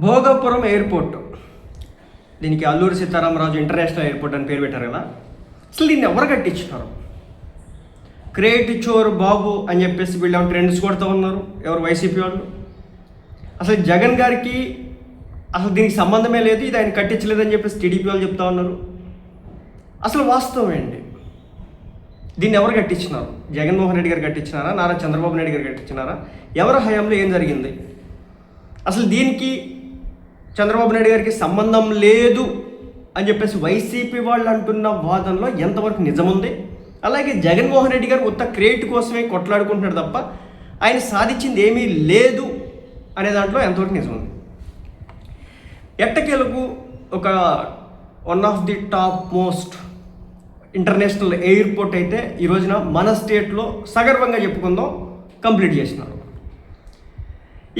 Bhogapuram airport, దీనికి Alluri Sitaramaraju international airport అని పేరు పెట్టారు కదా. అసలు దీన్ని ఎవరు కట్టించినారు? క్రియేట్ చోర్ బాబు అని చెప్పేసి వీళ్ళు ట్రెండ్స్ కొడుతూ ఉన్నారు, ఎవరు వైసీపీ వాళ్ళు. అసలు జగన్ గారికి అసలు దీనికి సంబంధమే లేదు, ఇది ఆయన కట్టించలేదని చెప్పేసి టీడీపీ వాళ్ళు చెప్తా ఉన్నారు. అసలు వాస్తవం ఏంటి? దీన్ని ఎవరు కట్టించినారు? జగన్మోహన్ రెడ్డి గారు కట్టించినారా? నారా చంద్రబాబు నాయుడు గారు కట్టించినారా? ఎవరి హయాంలో ఏం జరిగింది? అసలు దీనికి చంద్రబాబు నాయుడు గారికి సంబంధం లేదు అని చెప్పేసి వైసీపీ వాళ్ళు అంటున్న వాదనలో ఎంతవరకు నిజముంది? అలాగే జగన్మోహన్ రెడ్డి గారు ఉత్త క్రియేట్ కోసమే కొట్లాడుకుంటున్నాడు తప్ప ఆయన సాధించింది ఏమీ లేదు అనే దాంట్లో ఎంతవరకు నిజముంది? ఎట్టకేలకు ఒక one of the top most international airport అయితే ఈ రోజున మన స్టేట్లో సగర్వంగా చెప్పుకుందాం కంప్లీట్ చేసినారు.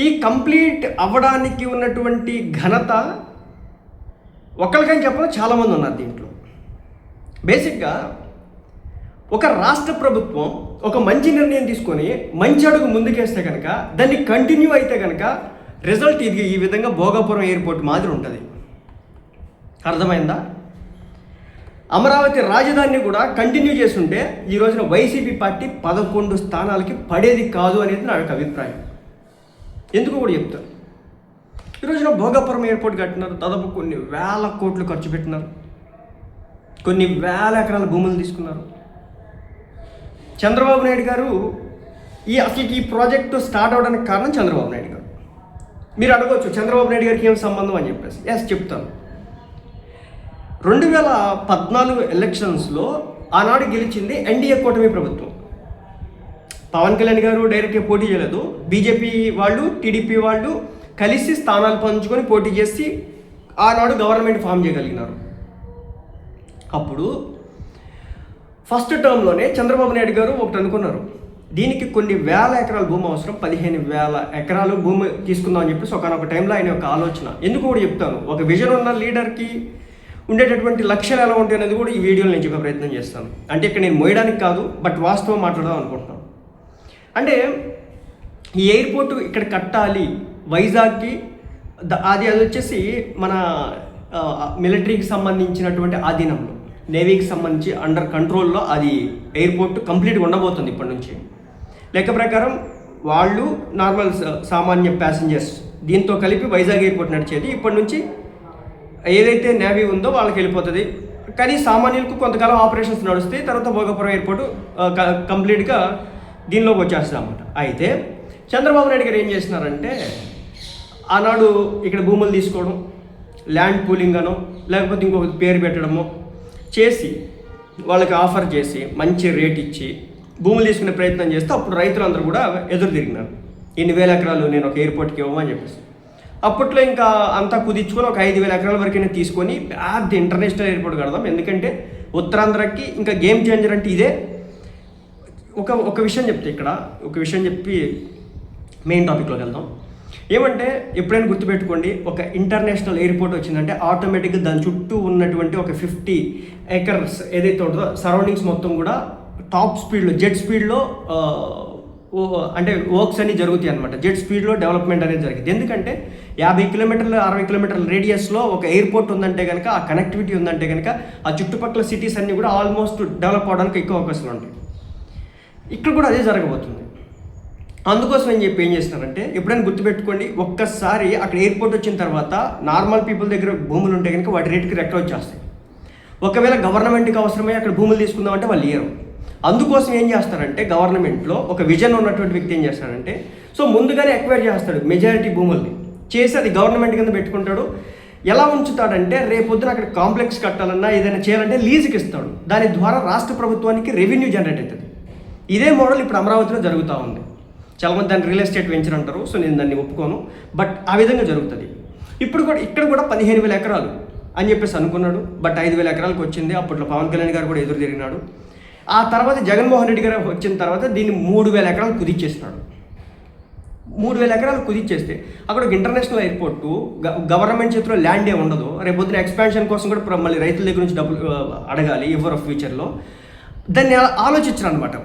ఈ కంప్లీట్ అవ్వడానికి ఉన్నటువంటి ఘనత ఒకరికని చెప్పడం చాలామంది ఉన్నారు దీంట్లో. బేసిక్గా ఒక రాష్ట్ర ప్రభుత్వం ఒక మంచి నిర్ణయం తీసుకొని మంచి అడుగు ముందుకేస్తే కనుక, దాన్ని కంటిన్యూ అయితే కనుక రిజల్ట్ ఇది ఈ విధంగా భోగాపురం ఎయిర్పోర్ట్ మాదిరి ఉంటుంది. అర్థమైందా? అమరావతి రాజధానిని కూడా కంటిన్యూ చేస్తుంటే ఈ రోజున వైసీపీ పార్టీ 11 స్థానాలకి పడేది కాదు అనేది నా యొక్క అభిప్రాయం. ఎందుకు కూడా చెప్తాను. ఈ రోజున భోగాపురం ఎయిర్పోర్ట్ కట్టినారు, దాదాపు కొన్ని వేల కోట్లు ఖర్చు పెట్టినారు, కొన్ని వేల ఎకరాల భూములు తీసుకున్నారు. చంద్రబాబు నాయుడు గారు అసలు ఈ ప్రాజెక్టు స్టార్ట్ అవడానికి కారణం చంద్రబాబు నాయుడు గారు. మీరు అడగవచ్చు చంద్రబాబు నాయుడు గారికి ఏం సంబంధం అని చెప్పేసి. చెప్తాను. 2014 ఎలక్షన్స్లో ఆనాడు గెలిచింది ఎన్డీఏ కూటమి ప్రభుత్వం. పవన్ కళ్యాణ్ గారు డైరెక్ట్గా పోటీ చేయలేదు, బీజేపీ వాళ్ళు టీడీపీ వాళ్ళు కలిసి స్థానాలు పంచుకొని పోటీ చేసి ఆనాడు గవర్నమెంట్ ఫామ్ చేయగలిగినారు. అప్పుడు ఫస్ట్ టర్మ్లోనే చంద్రబాబు నాయుడు గారు ఒకటి అనుకున్నారు, దీనికి కొన్ని వేల ఎకరాల భూమి అవసరం, 15,000 ఎకరాలు భూమి తీసుకుందాం అని చెప్పేసి ఒకనొక టైంలో ఆయన యొక్క ఆలోచన. ఎందుకు కూడా చెప్తాను, ఒక విజన్ ఉన్న లీడర్కి ఉండేటటువంటి లక్ష్యాలు ఎలా ఉంటాయి అనేది కూడా ఈ వీడియోలో నేను చెప్పే ప్రయత్నం చేస్తాను. అంటే ఇక్కడ నేను మోయడానికి కాదు, బట్ వాస్తవం మాట్లాడదాం అనుకుంటున్నాను. అంటే ఈ ఎయిర్పోర్ట్ ఇక్కడ కట్టాలి వైజాగ్కి, అది వచ్చేసి మన మిలిటరీకి సంబంధించినటువంటి ఆధీనంలో, నేవీకి సంబంధించి అండర్ కంట్రోల్లో అది ఎయిర్పోర్ట్ కంప్లీట్గా ఉండబోతుంది ఇప్పటి నుంచి. లెక్క ప్రకారం వాళ్ళు నార్మల్ సామాన్య ప్యాసింజర్స్ దీంతో కలిపి వైజాగ్ ఎయిర్పోర్ట్ నడిచేది. ఇప్పటి నుంచి ఏదైతే నేవీ ఉందో వాళ్ళకి వెళ్ళిపోతుంది, కానీ సామాన్యులకు కొంతకాలం ఆపరేషన్స్ నడుస్తాయి. తర్వాత భోగాపురం ఎయిర్పోర్ట్ కంప్లీట్గా దీనిలోకి వచ్చేస్తుంది అన్నమాట. అయితే చంద్రబాబు నాయుడు గారు ఏం చేసినారంటే, ఆనాడు ఇక్కడ భూములు తీసుకోవడం, ల్యాండ్ పూలింగ్ అనో లేకపోతే ఇంకొక పేరు పెట్టడమో చేసి వాళ్ళకి ఆఫర్ చేసి మంచి రేట్ ఇచ్చి భూములు తీసుకునే ప్రయత్నం చేస్తే అప్పుడు రైతులందరూ కూడా ఎదురు తిరిగినారు, ఇన్ని వేల ఎకరాలు నేను ఒక ఎయిర్పోర్ట్కి ఇవ్వమని చెప్పేసి. అప్పట్లో ఇంకా అంతా కుదించుకొని ఒక 5,000 ఎకరాల వరకు తీసుకొని పెద్ద ఇంటర్నేషనల్ ఎయిర్పోర్ట్ కడదాం, ఎందుకంటే ఉత్తరాంధ్రకి ఇంకా గేమ్ చేంజర్ అంటే ఇదే. ఒక విషయం చెప్తే ఇక్కడ ఒక విషయం చెప్పి మెయిన్ టాపిక్లోకి వెళ్దాం. ఏమంటే ఎప్పుడైనా గుర్తుపెట్టుకోండి, ఒక ఇంటర్నేషనల్ ఎయిర్పోర్ట్ వచ్చిందంటే ఆటోమేటిక్గా దాని చుట్టూ ఉన్నటువంటి ఒక 50 ఏకర్స్ ఏదైతే ఉంటుందో సరౌండింగ్స్ మొత్తం కూడా టాప్ స్పీడ్లో, జెట్ స్పీడ్లో అంటే వర్క్స్ అన్నీ జరుగుతాయి అనమాట. జెట్ స్పీడ్లో డెవలప్మెంట్ అనేది జరిగింది. ఎందుకంటే 50 కిలోమీటర్లు 60 కిలోమీటర్ల రేడియస్లో ఒక ఎయిర్పోర్ట్ ఉందంటే కనుక, ఆ కనెక్టివిటీ ఉందంటే కనుక ఆ చుట్టుపక్కల సిటీస్ అన్నీ కూడా ఆల్మోస్ట్ డెవలప్ అవడానికి ఎక్కువ అవకాశాలు ఉంటాయి. ఇక్కడ కూడా అదే జరగబోతుంది. అందుకోసం ఏం చేస్తున్నారంటే, ఎప్పుడైనా గుర్తుపెట్టుకోండి, ఒక్కసారి అక్కడ ఎయిర్పోర్ట్ వచ్చిన తర్వాత నార్మల్ పీపుల్ దగ్గర భూములు ఉంటే కనుక వాటి రేటుకి రెక్కలు వచ్చేస్తాయి. ఒకవేళ గవర్నమెంట్కి అవసరమై అక్కడ భూములు తీసుకుందామంటే వాళ్ళు ఇయ్యరు. అందుకోసం ఏం చేస్తారంటే, గవర్నమెంట్లో ఒక విజన్ ఉన్నటువంటి వ్యక్తి ఏం చేస్తాడంటే, సో ముందుగానే ఎక్వైర్ చేస్తాడు మెజారిటీ భూముల్ని, చేసి అది గవర్నమెంట్ కింద పెట్టుకుంటాడు. ఎలా ఉంచుతాడంటే, రేపొద్దున అక్కడ కాంప్లెక్స్ కట్టాలన్నా ఏదైనా చేయాలంటే లీజుకి ఇస్తాడు. దాని ద్వారా రాష్ట్ర ప్రభుత్వానికి రెవెన్యూ జనరేట్ అవుతుంది. ఇదే మోడల్ ఇప్పుడు అమరావతిలో జరుగుతూ ఉంది. చాలామంది దాన్ని రియల్ ఎస్టేట్ వెంచర్ అంటారు, సో నేను దాన్ని ఒప్పుకోను, బట్ ఆ విధంగా జరుగుతుంది. ఇప్పుడు కూడా ఇక్కడ కూడా 15,000 ఎకరాలు అని చెప్పేసి అనుకున్నాడు, బట్ 5,000 ఎకరాలకు వచ్చింది. అప్పట్లో పవన్ కళ్యాణ్ గారు కూడా ఎదురు తిరిగినాడు. ఆ తర్వాత జగన్మోహన్ రెడ్డి గారు వచ్చిన తర్వాత దీన్ని 3,000 ఎకరాలు కుదిచ్చేసినాడు. 3,000 ఎకరాలు కుదిచ్చేస్తే అక్కడ ఒక ఇంటర్నేషనల్ ఎయిర్పోర్ట్ గవర్నమెంట్ చేతిలో ల్యాండే ఉండదు. రేపొద్దున ఎక్స్పాన్షన్ కోసం కూడా మళ్ళీ రైతుల దగ్గర నుంచి డబ్బులు అడగాలి ఎవరు ఫ్యూచర్లో. దాన్ని ఆలోచించరు అనమాట.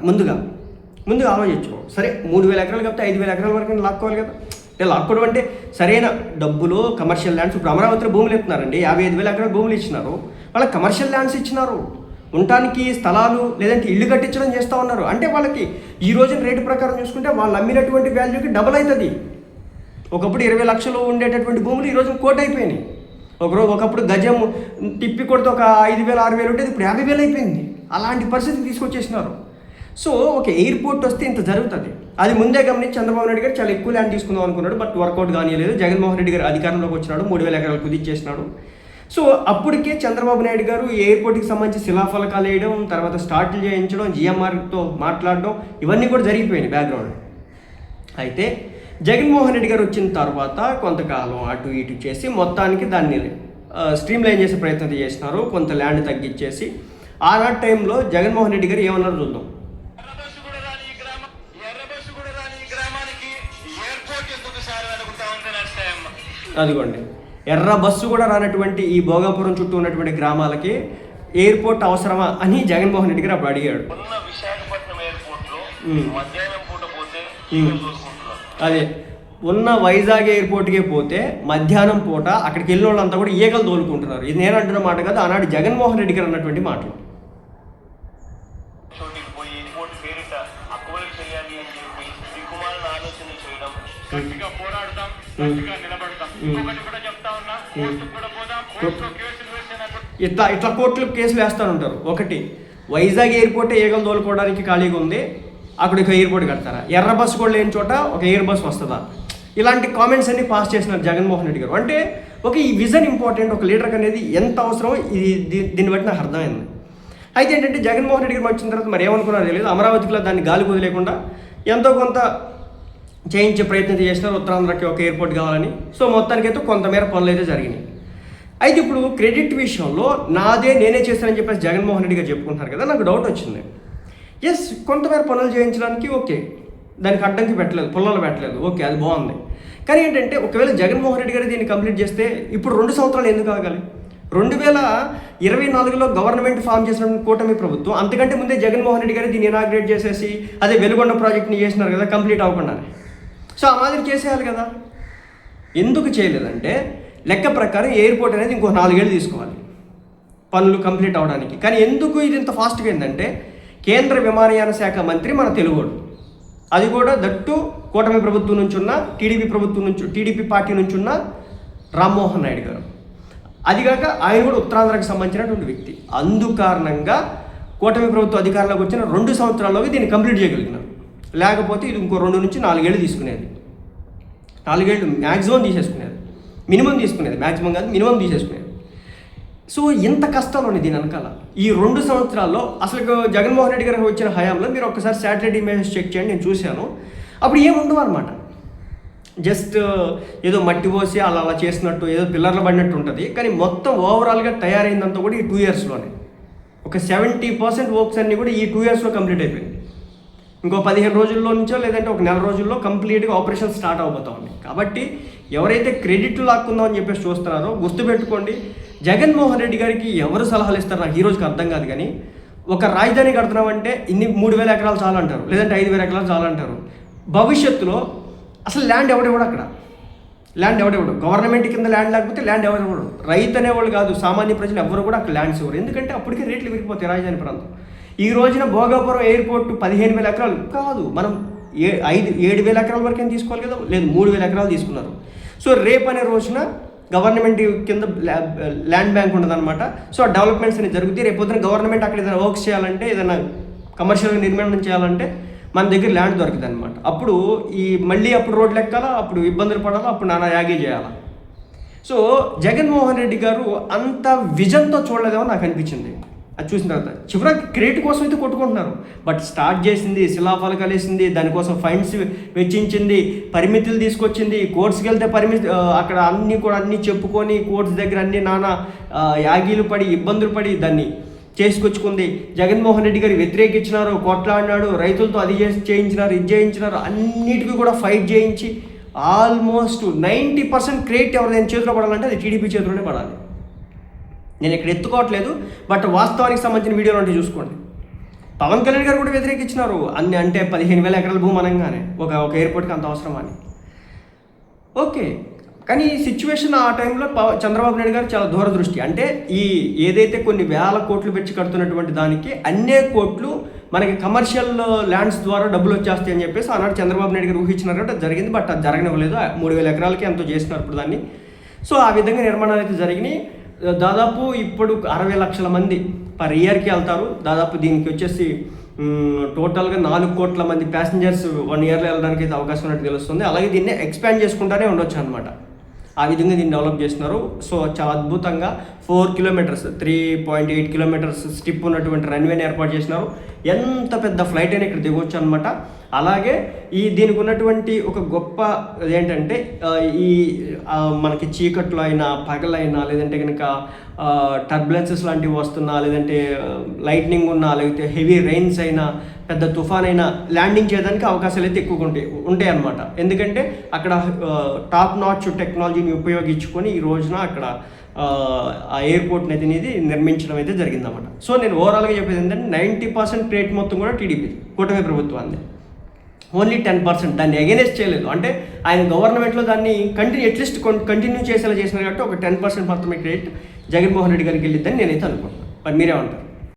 ముందుగా ఆలోచించు. సరే 3,000 ఎకరాలు కాబట్టి 5,000 ఎకరాల వరకు లాక్కోవాలి కదా. అంటే లాక్కోవడం అంటే సరైన డబ్బులు కమర్షియల్ ల్యాండ్స్. ఇప్పుడు అమరావతిలో భూములు ఇస్తున్నారండి, 55,000 ఎకరాల భూములు ఇచ్చినారు, వాళ్ళకి కమర్షియల్ ల్యాండ్స్ ఇచ్చినారు, ఉండటానికి స్థలాలు లేదంటే ఇల్లు కట్టించడం చేస్తూ ఉన్నారు. అంటే వాళ్ళకి ఈ రోజున రేటు ప్రకారం చూసుకుంటే వాళ్ళు అమ్మినటువంటి వాల్యూకి డబల్ అవుతుంది. ఒకప్పుడు 20 లక్షలు ఉండేటటువంటి భూములు ఈరోజు 1 కోటి అయిపోయినాయి. ఒకప్పుడు గజం తిప్పి కొడితే ఒక 5,000 6,000 ఉండేది, ఇప్పుడు 50,000 అయిపోయింది. అలాంటి పరిస్థితికి తీసుకొచ్చేసినారు. సో ఒక ఎయిర్పోర్ట్ వస్తే ఇంత జరుగుతుంది. అది ముందే గమనించి చంద్రబాబు నాయుడు గారు చాలా ఎక్కువ ల్యాండ్ తీసుకుందాం అనుకున్నాడు, బట్ వర్కౌట్ కానిలేదు. జగన్మోహన్ రెడ్డి గారు అధికారంలోకి వచ్చినాడు, 3,000 ఎకరాలు కుదిచ్చేసినాడు. సో అప్పటికే చంద్రబాబు నాయుడు గారు ఎయిర్పోర్ట్కి సంబంధించి శిలాఫలకాలు వేయడం, తర్వాత స్టార్ట్లు చేయించడం, జిఎంఆర్తో మాట్లాడడం, ఇవన్నీ కూడా జరిగిపోయినాయి బ్యాక్గ్రౌండ్. అయితే జగన్మోహన్ రెడ్డి గారు వచ్చిన తర్వాత కొంతకాలం అటు ఇటు చేసి మొత్తానికి దాన్ని స్ట్రీమ్ లైన్ చేసే ప్రయత్నం చేసినారు, కొంత ల్యాండ్ తగ్గించేసి. ఆనాటి టైంలో జగన్మోహన్ రెడ్డి గారు ఏమన్నారు చూద్దాం. అదిగోండి, ఎర్ర బస్సు కూడా రానటువంటి ఈ భోగాపురం చుట్టూ ఉన్నటువంటి గ్రామాలకి ఎయిర్పోర్ట్ అవసరమా అని జగన్మోహన్ రెడ్డి గారు అప్పుడు అడిగాడు. అదే ఉన్న వైజాగ్ ఎయిర్పోర్ట్కే పోతే మధ్యాహ్నం పూట అక్కడికి వెళ్ళిన వాళ్ళంతా కూడా ఈగలు తోలుకుంటున్నారు. ఇది నేను అంటున్న మాట కాదు, ఆనాడు జగన్మోహన్ రెడ్డి గారు అన్నటువంటి మాటలు. ఇట్లా ఇట్లా కోర్టులు కేసులు వేస్తూ ఉంటారు. ఒకటి, వైజాగ్ ఎయిర్పోర్ట్ ఈగలు తోలుకోవడానికి ఖాళీగా ఉంది, అక్కడ ఒక ఎయిర్పోర్ట్ కడతారా? ఎర్ర బస్సు కూడా లేని చోట ఒక ఎయిర్ బస్ వస్తుందా? ఇలాంటి కామెంట్స్ అన్ని పాస్ చేసినారు జగన్మోహన్ రెడ్డి గారు. అంటే ఈ విజన్ ఇంపార్టెంట్, ఒక లీడర్కి అనేది ఎంత అవసరమో దీన్ని బట్టి నాకు అర్థమైంది. అయితే ఏంటంటే జగన్మోహన్ రెడ్డి గారు వచ్చిన తర్వాత మరి ఏమనుకున్నారో తెలియదు, అమరావతిలో దాన్ని గాలి కుదిలేకుండా ఎంతో కొంత చేయించే ప్రయత్నం చేసినారు, ఉత్తరాంధ్రకి ఒక ఎయిర్పోర్ట్ కావాలని. సో మొత్తానికైతే కొంతమేర పనులు అయితే జరిగినాయి. అయితే ఇప్పుడు క్రెడిట్ విషయంలో నేనే చేశానని చెప్పేసి జగన్మోహన్ రెడ్డి గారు చెప్పుకుంటున్నారు కదా, నాకు డౌట్ వచ్చింది. ఎస్, కొంతమేర పనులు చేయించడానికి ఓకే, దానికి అడ్డంకి పెట్టలేదు, పుల్లలు పెట్టలేదు, ఓకే, అది బాగుంది. కానీ ఏంటంటే ఒకవేళ జగన్మోహన్ రెడ్డి గారు దీన్ని కంప్లీట్ చేస్తే ఇప్పుడు 2 సంవత్సరాలు ఎందుకు ఆగాలి? 2024లో గవర్నమెంట్ ఫామ్ చేసిన కూటమి ప్రభుత్వం అంతకంటే ముందే జగన్మోహన్ రెడ్డి గారు దీన్ని ఇనాగ్రేట్ చేసేసి అదే వెలుగొండ ప్రాజెక్ట్ని చేసినారు కదా కంప్లీట్ అవ్వకుండా. సో ఆ మాదిరి చేసేయాలి కదా. ఎందుకు చేయలేదంటే లెక్క ప్రకారం ఎయిర్పోర్ట్ అనేది ఇంకో 4 ఏళ్ళు తీసుకోవాలి పనులు కంప్లీట్ అవడానికి. కానీ ఎందుకు ఇది ఇంత ఫాస్ట్గా ఏంటంటే కేంద్ర విమానయాన శాఖ మంత్రి మన తెలుగుడు, అది కూడా దట్టు కూటమి ప్రభుత్వం నుంచి ఉన్న టీడీపీ పార్టీ నుంచి ఉన్న రామ్మోహన్ నాయుడు గారు. అదిగాక ఆయన కూడా ఉత్తరాంధ్రకి సంబంధించినటువంటి వ్యక్తి. అందుకారణంగా కూటమి ప్రభుత్వం అధికారంలోకి వచ్చిన 2 సంవత్సరాల్లోకి దీన్ని కంప్లీట్ చేయగలిగినారు. లేకపోతే ఇది ఇంకో 2 నుంచి 4 ఏళ్ళు తీసుకునేది. 4 ఏళ్ళు మ్యాక్సిమం తీసేసుకునేది, మినిమం తీసుకునేది, మ్యాక్సిమం కాదు మినిమం తీసేసుకునేది. సో ఎంత కష్టాలు ఉన్నాయి దీని వెనకాల. ఈ 2 సంవత్సరాల్లో అసలు జగన్మోహన్ రెడ్డి గారికి వచ్చిన హయాంలో మీరు ఒకసారి శాటిలైట్ ఇమేజెస్ చెక్ చేయండి, నేను చూశాను. అప్పుడు ఏముండవు అనమాట, జస్ట్ ఏదో మట్టి పోసి అలా చేసినట్టు, ఏదో పిల్లర్లు పడినట్టు ఉంటుంది. కానీ మొత్తం ఓవరాల్గా తయారైందంతా కూడా ఈ 2 ఇయర్స్లోనే. ఒక 70% వర్క్స్ అన్నీ కూడా ఈ 2 ఇయర్స్లో కంప్లీట్ అయిపోయింది. ఇంకో 15 రోజుల్లో నుంచో లేదంటే ఒక నెల రోజుల్లో కంప్లీట్గా ఆపరేషన్ స్టార్ట్ అవబోతా ఉంది. కాబట్టి ఎవరైతే క్రెడిట్లు లాక్కుందాం అని చెప్పేసి చూస్తున్నారో గుర్తుపెట్టుకోండి, జగన్మోహన్ రెడ్డి గారికి ఎవరు సలహాలు ఇస్తారు నాకు ఈ రోజుకి అర్థం కాదు. కానీ ఒక రాజధాని కడుతున్నామంటే 3,000 ఎకరాలు చాలంటారు, లేదంటే 5,000 ఎకరాలు చాలంటారు. భవిష్యత్తులో అసలు ల్యాండ్ ఎవడెవడు, అక్కడ ల్యాండ్ ఎవడెవడు, గవర్నమెంట్ కింద ల్యాండ్ లేకపోతే ల్యాండ్ ఎవడెవడు, రైతు అనేవాళ్ళు కాదు, సామాన్య ప్రజలు ఎవరు కూడా అక్కడ ల్యాండ్స్ ఇవ్వరు. ఎందుకంటే అప్పటికే రేట్లు పెరిగిపోతాయి రాజధాని ప్రాంతం. ఈ రోజున భోగాపురం ఎయిర్పోర్ట్ 15,000 ఎకరాలు కాదు, మనం 7,000 ఎకరాల వరకు తీసుకోవాలి కదా, లేదు 3,000 ఎకరాలు తీసుకున్నారు. సో రేపు అనే రోజున గవర్నమెంట్ కింద ల్యాండ్ బ్యాంక్ ఉండదన్నమాట. సో డెవలప్మెంట్స్ అనేవి జరుగుతాయి. రేపు పొద్దున గవర్నమెంట్ అక్కడ ఏదైనా వర్క్స్ చేయాలంటే, ఏదైనా కమర్షియల్గా నిర్మాణం చేయాలంటే మన దగ్గర ల్యాండ్ దొరుకుతుంది అనమాట. అప్పుడు మళ్ళీ అప్పుడు రోడ్లు ఎక్కాలా, అప్పుడు ఇబ్బందులు పడాలా, అప్పుడు నానా యాగే చేయాలా. సో జగన్మోహన్ రెడ్డి గారు అంత విజన్తో చూడలేదేమో నాకు అనిపించింది. అది చూసిన తర్వాత చివరికి క్రెడిట్ కోసం అయితే కొట్టుకుంటున్నారు. బట్ స్టార్ట్ చేసింది, శిలాఫలకాలు వేసింది, దానికోసం ఫండ్స్ వెచ్చించింది, పరిమితులు తీసుకొచ్చింది, కోర్ట్స్కి వెళ్తే అక్కడ అన్నీ చెప్పుకొని కోర్ట్స్ దగ్గర అన్ని నానా యాగీలు పడి ఇబ్బందులు పడి దాన్ని చేసుకొచ్చుకుంది. జగన్మోహన్ రెడ్డి గారు వ్యతిరేకించినారు, కొట్లాడినాడు, రైతులతో అది చేయించినారు, ఇది చేయించినారు, అన్నిటికీ కూడా ఫైట్ చేయించి ఆల్మోస్ట్ 90% క్రెడిట్ ఎవరైనా చేతిలో పడాలంటే అది టీడీపీ చేతిలోనే పడాలి. నేను ఇక్కడ ఎత్తుకోవట్లేదు, బట్ వాస్తవానికి సంబంధించిన వీడియోలు అంటే చూసుకోండి. పవన్ కళ్యాణ్ గారు కూడా వ్యతిరేకించినారు, అంటే 15,000 ఎకరాల భూమి అనగానే ఒక ఎయిర్పోర్ట్కి అంత అవసరం అని. ఓకే. కానీ ఈ సిచ్యువేషన్ ఆ టైంలో చంద్రబాబు నాయుడు గారు చాలా దూరదృష్టి. అంటే ఏదైతే కొన్ని వేల కోట్లు పెట్టి కడుతున్నటువంటి దానికి అన్నే కోట్లు మనకి కమర్షియల్ ల్యాండ్స్ ద్వారా డబ్బులు వచ్చేస్తాయి అని చెప్పేసి ఆనాడు చంద్రబాబు నాయుడు గారు ఊహించినారు కాబట్టి అది జరిగింది. బట్ అది జరగనివ్వలేదు. 3,000 ఎకరాలకి ఎంతో చేసినారు ఇప్పుడు దాన్ని. సో ఆ విధంగా నిర్మాణాలు అయితే జరిగినాయి. దాదాపు ఇప్పుడు 60 లక్షల మంది పర్ ఇయర్కి వెళ్తారు. దాదాపు దీనికి వచ్చేసి టోటల్గా 4 కోట్ల మంది ప్యాసింజర్స్ 1 ఇయర్లో వెళ్ళడానికి అయితే అవకాశం ఉన్నట్టు తెలుస్తుంది. అలాగే దీన్ని ఎక్స్పాండ్ చేసుకుంటానే ఉండొచ్చు అనమాట. ఆ విధంగా దీన్ని డెవలప్ చేస్తున్నారు. సో చాలా అద్భుతంగా 4 కిలోమీటర్స్ 3.8 కిలోమీటర్స్ స్ట్రిప్ ఉన్నటువంటి రన్వేని ఏర్పాటు చేసినారు. ఎంత పెద్ద ఫ్లైట్ అయినా ఇక్కడ దిగవచ్చు అనమాట. అలాగే దీనికి ఉన్నటువంటి ఒక గొప్ప ఏంటంటే మనకి చీకట్లో అయినా పగలైనా లేదంటే కనుక టర్బులెన్సెస్ లాంటివి వస్తున్నా లేదంటే లైట్నింగ్ ఉన్నా లేకపోతే హెవీ రెయిన్స్ అయినా పెద్ద తుఫాన్ అయినా ల్యాండింగ్ చేయడానికి అవకాశాలు అయితే ఎక్కువగా ఉంటాయి అన్నమాట. ఎందుకంటే అక్కడ టాప్ నాచ్ టెక్నాలజీని ఉపయోగించుకొని ఈ రోజున అక్కడ ఆ ఎయిర్పోర్ట్ని అయితే నిర్మించడం అయితే జరిగిందన్నమాట. సో నేను ఓవరాల్గా చెప్పేది ఏంటంటే 90% రేట్ మొత్తం కూడా టీడీపీ కూటమి ప్రభుత్వాన్ని, ఓన్లీ 10% దాన్ని అగెనెస్ట్ చేయలేదు. అంటే ఆయన గవర్నమెంట్లో దాన్ని అట్లీస్ట్ కంటిన్యూ చేసేలా చేసినారు కాబట్టి ఒక 10% మాత్రమే క్రెడిట్ జగన్మోహన్ రెడ్డి గారికి వెళ్ళిద్దని నేనైతే అనుకుంటున్నాను. మరి మీరేమంటారు?